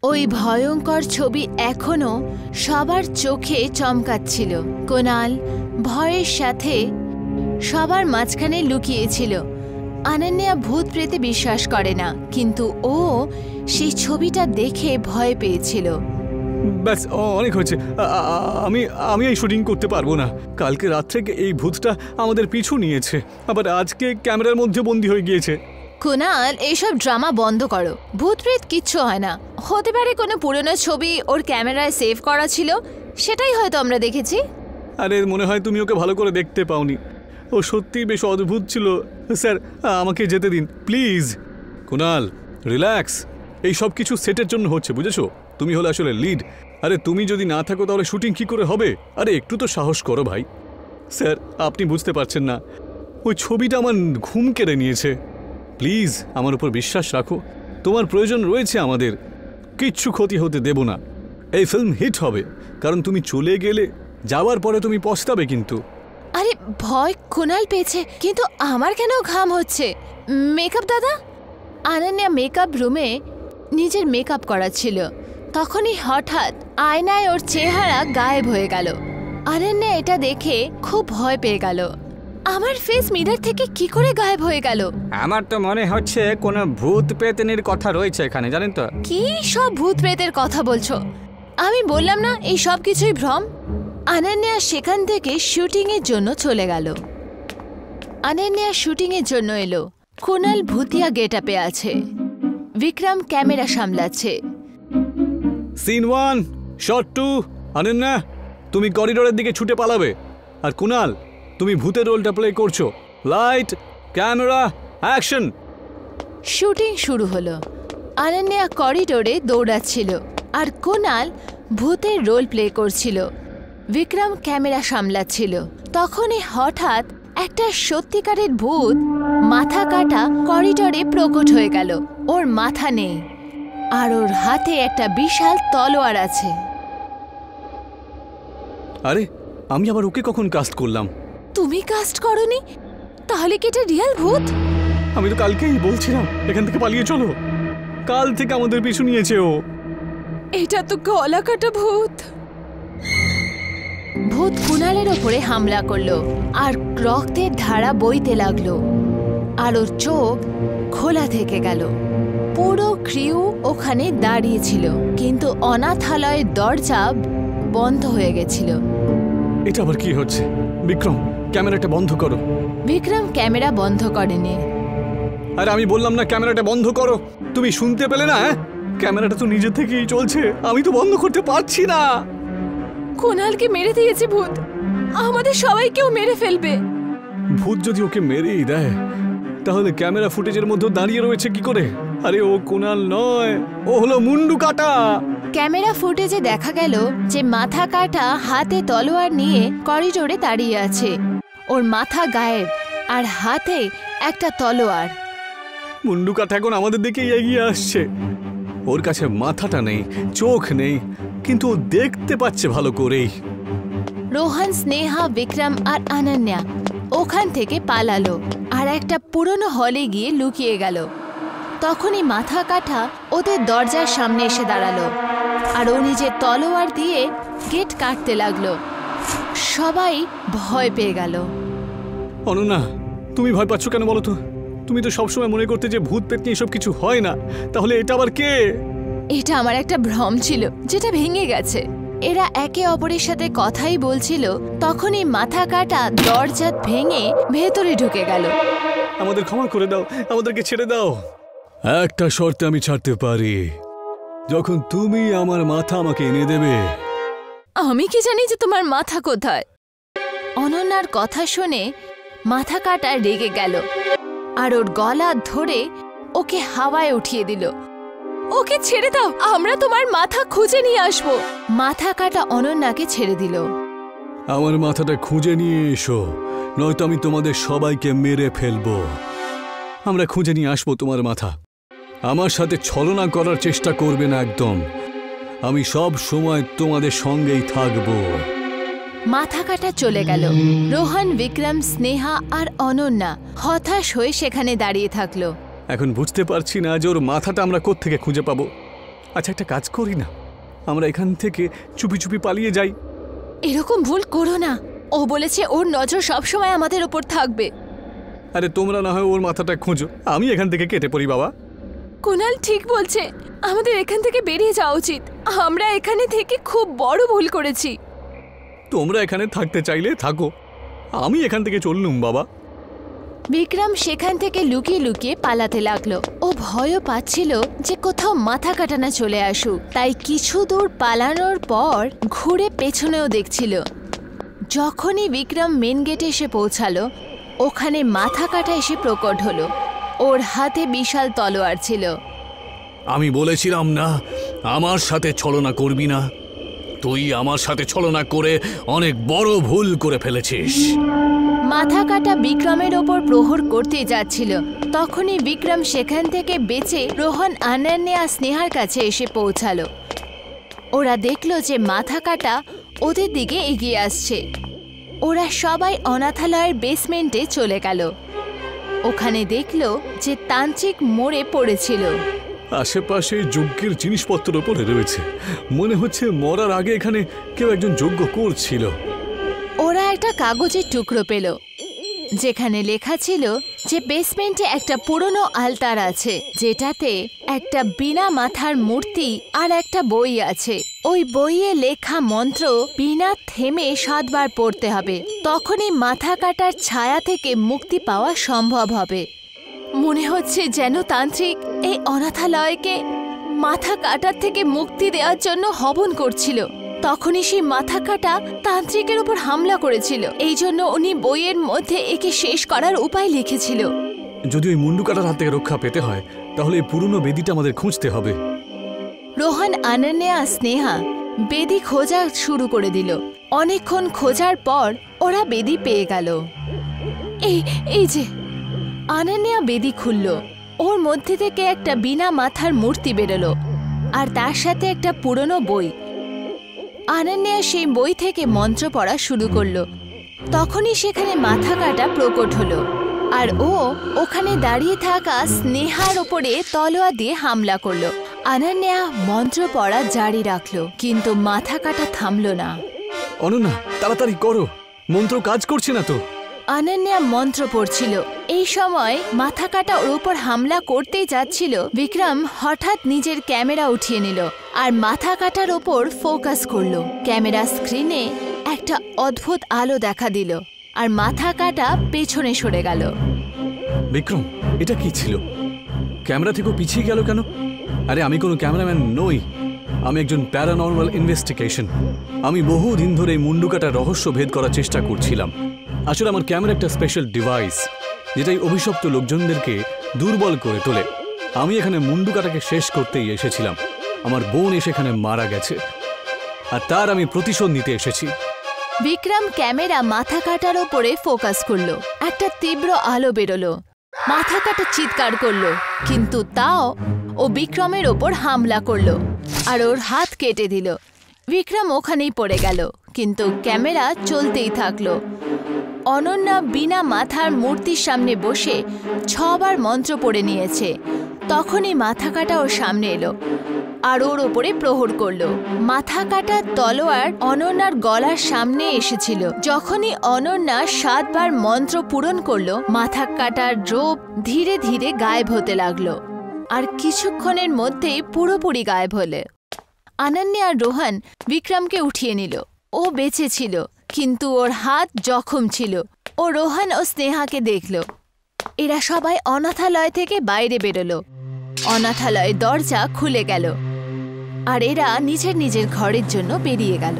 ওই ভয়ঙ্কর ছবি এখনো সবার চোখে চমকাচ্ছিল। কুনাল ভয়ের সাথে সবার মাঝখানে লুকিয়েছিল। অনন্যা ভূত প্রেতে বিশ্বাস করে না, কিন্তু ও সেই ছবিটা দেখে ভয় পেয়েছিল। ব্যাস, অনেক হয়েছে। আমি এই শুটিং করতে পারবো না। কালকে রাত থেকে এই ভূতটা আমাদের পিছু নিয়েছে, আবার আজকে ক্যামেরার মধ্যে বন্দী হয়ে গিয়েছে। কুনাল, এইসব ড্রামা বন্ধ করো। ভূত প্রেত কিচ্ছু হয় না। হতে পারে কোনো পুরনো ছবি ওর ক্যামেরায় সেভ করা ছিল, সেটাই হয়তো আমরা দেখেছি। আরে মনে হয় তুমি ওকে ভালো করে দেখতে পাওনি। ও সত্যিই বেশ অদ্ভুত ছিল। স্যার, আমাকে যেতে দিন প্লিজ। কুনাল, রিল্যাক্স। এই সব কিছু সেটের জন্য হচ্ছে, বুঝেছো? তুমি হলে আসলে লিড। আরে তুমি যদি না থাকো তাহলে শুটিং কি করে হবে? আরে একটু তো সাহস করো ভাই। স্যার, আপনি বুঝতে পারছেন না, ওই ছবিটা আমার ঘুম কেড়ে নিয়েছে। প্লিজ আমার উপর বিশ্বাস রাখো। তোমার প্রয়োজন রয়েছে আমাদের। কিচ্ছু ক্ষতি হতে দেব না। এই ফিল্ম হিট হবে, কারণ তুমি চলে গেলে যাওয়ার পরে তুমি পস্তাবে। কিন্তু আরে ভয় কুনাল পেয়েছে, কিন্তু আমার কেন ঘাম হচ্ছে? মেকআপ দাদা? অনন্যা মেকআপ রুমে নিজের মেকআপ করাচ্ছিল। তখনই হঠাৎ আয়নায় ওর চেহারা গায়েব হয়ে গেল। অনন্যা এটা দেখে খুব ভয় পেয়ে গেল। আমার ফেস মিরর থেকে কি করে গায়েব হয়ে গেল? আমার তো মনে হচ্ছে কোনো ভূত প্রেতনির কথা রয়েছে এখানে, জানেন তো? কি সব ভূত প্রেতের কথা বলছো? আমি বললাম না এই সব কিছুই ভ্রম। অনন্যা সেখান থেকে শুটিং এর জন্য চলে গেল। অনন্যা শুটিং এর জন্য এলো। কুনাল ভূতিয়া গেটআপে আছে। বিক্রম ক্যামেরা সামলাচ্ছে। Scene 1, shot 2। অনন্যা, তুমি করিডোরের দিকে ছুটে পালাবে, আর কুনাল তুমি ভূতের রোলটা প্লে করছো। Light, camera, action. শুটিং শুরু হলো। অনন্যা করিডোরে দৌড়াচ্ছিল আর কুনাল ভূতের রোল প্লে করছিল। বিক্রম ক্যামেরা সামলাচ্ছিল। তখনই হঠাৎ একটা সত্যিকারের ভূত মাথা কাটা করিডোরে প্রকট হয়ে গেল। ওর মাথা নেই, আর ওর হাতে একটা বিশাল তলোয়ার আছে। আরে আমি আবার ওকে কখন কাস্ট করলাম? তুমি কাস্ট করনি? তাহলে কি এটা রিয়েল ভূত? আমি তো কালকেই বলছিলাম এখান থেকে পালিয়ে চলো। কাল থেকে আমাদের পিছু নিয়েছে ও। এটা তো গলা কাটা ভূত। ভূত কুনালের ওপরে হামলা করলো আর রক্তের ধারা বইতে লাগলো, আর ওর চোখ খোলা থেকে গেল। পুরো ক্রিউ ওখানে দাঁড়িয়েছিল, কিন্তু অনাথালয়ের দরজা বন্ধ হয়ে গেছিল। এটা আবার কি হচ্ছে? বিক্রম, ক্যামেরাটা বন্ধ করো। বিক্রম ক্যামেরা বন্ধ করেনি। আরে আমি বললাম না ক্যামেরাটা বন্ধ করো, তুমি শুনতে পেলে না? ক্যামেরাটা তো নিজে থেকেই চলছে, আমি তো বন্ধ করতে পারছি না। কুনালকে মেরে দিয়েছে ভূত, আমাদের সবাইকেও মেরে ফেলবে। ভূত যদি ওকে মেরেই দেয় তাহলে ক্যামেরা ফুটেজের মধ্যে দাঁড়িয়ে রয়েছে কি করে? আরে ও কুনাল নয়, ও হলো মুন্ডু কাটা। ক্যামেরা ফুটেজে দেখা গেল যে মাথা কাটা হাতে তলোয়ার নিয়ে করিডোরে দাঁড়িয়ে আছে। ওর মাথা গায়েব আর হাতে একটা তলোয়ার। মুন্ডু কাটা এখন আমাদের দিকেই এগিয়ে আসছে। ওর কাছে মাথাটা নেই, চোখ নেই, কিন্তু ও দেখতে পাচ্ছে ভালো করেই। রোহন, স্নেহা, বিক্রম আর অনন্যা ওখান থেকে পালালো আর একটা পুরনো হলে গিয়ে লুকিয়ে গেল। তখনই মাথা কাটা ওদের দরজার সামনে এসে দাঁড়ালো আর ও নিজের তলোয়ার দিয়ে গেট কাটতে লাগলো। সবাই ভয় পেয়ে গেল। অনন্যা, তুমি ভয় পাচ্ছ কেন বলো তো? তুমি তো সবসময় মনে করতে যে ভূত পেতনি এসব কিছু হয় না, তাহলে এটা আবার কে? এটা আমার একটা ভ্রম ছিল যেটা ভেঙে গেছে। এরা একে অপরের সাথে কথাই বলছিল, তখনই মাথা কাটা দরজা ভেঙে ভেতরে ঢুকে গেল। আমাদের ক্ষমা করে দাও, আমাদেরকে ছেড়ে দাও। একটা শর্তে আমি ছাড়তে পারি, যখন তুমি আমার মাথা আমাকে এনে দেবে। আমি কি জানি যে তোমার মাথা কোথায়? অনন্যার কথা শুনে মাথা কাটা রেগে গেল আর ওর গলা ধরে ওকে হাওয়ায় উঠিয়ে দিল। ওকে ছেড়ে দাও, আমরা তোমার মাথা খুঁজে নিয়ে আসবো। মাথা কাটা অনন্যাকে ছেড়ে দিল। আমার মাথাটা খুঁজে নিয়ে এসো, নয়তো আমি তোমাদের সবাইকে মেরে ফেলবো। আমরা খুঁজে নিয়ে আসবো তোমার মাথা। আমার সাথে ছলনা করার চেষ্টা করবে না একদম। আমি সব সময় তোমাদের সঙ্গেই থাকবো। মাথা কাটা চলে গেল। রোহন, বিক্রম, স্নেহা আর অনন্যা হতাশ হয়ে সেখানে দাঁড়িয়ে থাকলো। এখন বুঝতে পারছি না যে ওর মাথাটা আমরা কোত্থেকে খুঁজে পাবো। আচ্ছা একটা কাজ করি না, আমরা এখান থেকে চুপি চুপি পালিয়ে যাই। এরকম ভুল করো না। ও বলেছে ওর নজর সবসময় আমাদের ওপর থাকবে। আরে তোমরা না হয় ওর মাথাটা খোঁজো, আমি এখান থেকে কেটে পড়ি বাবা। কুনাল ঠিক বলছে, আমাদের এখান থেকে বেরিয়ে যাওয়া উচিত। আমরা এখানে থেকে খুব বড় ভুল করেছি। তোমরা এখানে থাকতে চাইলে থাকো, আমি এখান থেকে চললুম বাবা। বিক্রম সেখান থেকে লুকিয়ে লুকিয়ে পালাতে লাগলো। ও ভয়ও পাচ্ছিল যে কোথাও মাথা কাটানা চলে আসুক, তাই কিছু দূর পালানোর পর ঘুরে পেছনেও দেখছিল। যখনই বিক্রম মেন গেটে এসে পৌঁছালো, ওখানে মাথা কাটা এসে প্রকট হলো। ওর হাতে বিশাল তলোয়ার ছিল। আমি বলেছিলাম না আমার সাথে ছলনা করবি না, তুই আমার সাথে ছলনা করে অনেক বড় ভুল করে ফেলেছিস। মাথা কাটা বিক্রমের ওপর প্রহর করতে যাচ্ছিল, তখনই বিক্রম সেখান থেকে বেঁচে রোহন, অনন্যা, স্নেহার কাছে এসে পৌঁছালো। ওরা দেখলো যে মাথা কাটা ওদের দিকে এগিয়ে আসছে। ওরা সবাই অনাথালয়ের বেসমেন্টে চলে গেল। ওখানে দেখলো যে তান্ত্রিক মরে পড়েছিল। আশেপাশে যজ্ঞের জিনিসপত্র পড়ে রয়েছে, মনে হচ্ছে মরার আগে এখানে কেউ একজন যজ্ঞ করছিল। ওরা একটা কাগজের টুকরো পেল, যেখানে লেখা ছিল যে বেসমেন্টে একটা পুরনো আলতার আছে, যেটাতে একটা বিনা মাথার মূর্তি আর একটা বই আছে। ওই বইয়ে লেখা মন্ত্র বিনা থেমে 7 বার পড়তে হবে, তখনই মাথা কাটার ছায়া থেকে মুক্তি পাওয়া সম্ভব হবে। মনে হচ্ছে যেন তান্ত্রিক এই অনাথালয়কে মাথা কাটার থেকে মুক্তি দেওয়ার জন্য হবন করছিল। তখনই সেই মাথা কাটা তান্ত্রিকের উপর হামলা করেছিল, এই জন্য উনি বইয়ের মধ্যে একে শেষ করার উপায় লিখেছিল। যদি ওই মুন্ডু কাটার হাত থেকে রক্ষা পেতে হয়, তাহলে এই পুরনো বেদিটা আমাদের খুঁজতে হবে। রোহন, অনন্যা, স্নেহা বেদি খোঁজা শুরু করে দিল। অনেকক্ষণ খোঁজার পর ওরা বেদি পেয়ে গেল। এই যে অনন্যা বেদি খুলল, ওর মধ্যে থেকে একটা বিনা মাথার মূর্তি বেরোলো আর তার সাথে একটা পুরনো বই। অনন্যা সেই বই থেকে মন্ত্র পড়া শুরু করলো। তখনই সেখানে মাথা কাটা প্রকট হলো আর ও ওখানে দাঁড়িয়ে থাকা স্নেহার ওপরে তলোয়ার দিয়ে হামলা করলো। অনন্যা মন্ত্র পড়া জারি রাখলো, কিন্তু মাথা কাটা থামলো না। অনন্যা তাড়াতাড়ি করো, মন্ত্র কাজ করছে না তো। অনন্যা মন্ত্র পড়ছিল। এই সময় মাথা কাটা ওর উপর হামলা করতেই যাচ্ছিল, বিক্রম হঠাৎ নিজের ক্যামেরা উঠিয়ে নিল আর মাথা কাটার ওপর ফোকাস করলো। ক্যামেরা স্ক্রিনে একটা অদ্ভুত আলো দেখা দিল আর মাথা কাটা পেছনে সরে গেল। বিক্রম, এটা কি ছিল? ক্যামেরা থেকেও পিছিয়ে গেল কেন? আরে আমি কোনো ক্যামেরাম্যান নই, আমি একজন প্যারানর্মাল ইনভেস্টিগেশন। আমি বহুদিন ধরে এই মুন্ডু কাটার রহস্য ভেদ করার চেষ্টা করছিলাম। আসলে আমার ক্যামেরা একটা স্পেশাল ডিভাইস, যেটাই অভিশপ্ত লোকজনদেরকে দুর্বল করে তোলে। আমি এখানে মুন্ডু কাটাকে শেষ করতেই এসেছিলাম। আমার বোন এসে এখানে মারা গেছে আর তার আমি প্রতিশোধ নিতে এসেছি। বিক্রম ক্যামেরা মাথা কাটার ওপরে ফোকাস করলো। একটা তীব্র আলো বেরোলো, মাথা কাটা চিৎকার করলো, কিন্তু তাও ও বিক্রমের ওপর হামলা করলো আর ওর হাত কেটে দিল। বিক্রম ওখানেই পড়ে গেল, কিন্তু ক্যামেরা চলতেই থাকলো। অনন্যা বিনা মাথার মূর্তির সামনে বসে 6 বার মন্ত্র পড়ে নিয়েছে। তখনই মাথা কাটা ওর সামনে এলো আর ওর ওপরে প্রহর করলো। মাথা কাটার তলোয়ার অনন্যার গলার সামনে এসেছিল। যখনই অনন্যা 7 বার মন্ত্র পূরণ করলো, মাথা কাটার রূপ ধীরে ধীরে গায়েব হতে লাগলো আর কিছুক্ষণের মধ্যেই পুরোপুরি গায়েব হলে। অনন্যা আর রোহন বিক্রমকে উঠিয়ে নিল। ও বেঁচে ছিল, কিন্তু ওর হাত জখম ছিল। ও রোহন ও স্নেহাকে দেখল। এরা সবাই অনাথালয় থেকে বাইরে বেরোলো। অনাথালয়ের দরজা খুলে গেল আর এরা নিজের নিজের ঘরের জন্য বেরিয়ে গেল।